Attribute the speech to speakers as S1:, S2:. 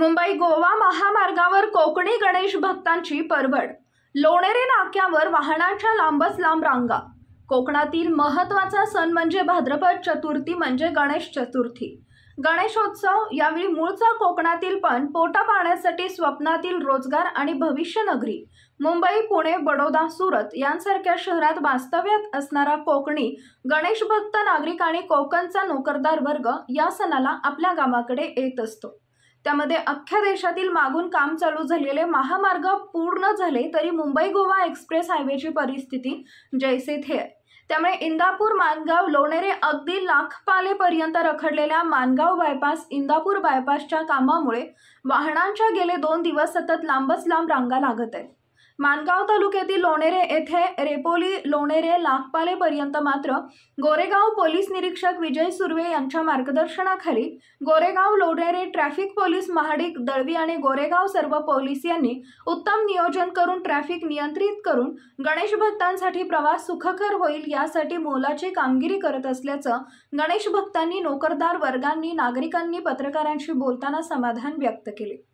S1: मुंबई गोवा महामार्गावर कोकणी गणेश भक्तांची परवड। लोणेरे नाक्यावर वाहनांच्या लांबच लांब रांगा। कोकणातील महत्त्वाचा सण म्हणजे भाद्रपद चतुर्थी म्हणजे गणेश चतुर्थी। गणेशोत्सव यावेळी मूळचा कोकणातील पण पोटा पाण्यासाठी स्वप्नातील रोजगार आणि भविष्य नगरी मुंबई, पुणे, बडोदा, सुरत यांसारख्या शहरात वास्तव्यात असणारा कोकणी गणेश भक्त नागरिक आणि कोकणचा नोकरदार वर्ग या सणाला आपल्या गावाकडे येत असतो। त्यामध्ये अख्ख्या देशातील मागून काम चालू झालेले महामार्ग पूर्ण झाले तरी मुंबई गोवा एक्सप्रेस हायवेची परिस्थिती जैसे थे आहे। त्यामुळे इंदापूर, माणगाव, लोणेरे अगदी लाखपालेपर्यंत रखडलेल्या माणगाव बायपास, इंदापूर बायपासच्या कामामुळे वाहनांच्या गेले 2 दिवस सतत लांबच लांब रांगा लागत आहेत। माणगाव तालुक्यातील लोणेरे येथे रेपोली लोणेरे लाखपालेपर्यंत मात्र गोरेगाव पोलीस निरीक्षक विजय सुर्वे यांच्या मार्गदर्शनाखाली गोरेगाव लोणेरे ट्रॅफिक पोलीस महाडिक दळवी आणि गोरेगाव सर्व पोलीस यांनी उत्तम नियोजन करून ट्रॅफिक नियंत्रित करून गणेश भक्तांसाठी प्रवास सुखकर होईल यासाठी मोलाची कामगिरी करत असल्याचं गणेश भक्तांनी, नोकरदार वर्गांनी, नागरिकांनी पत्रकारांशी बोलताना समाधान व्यक्त केले।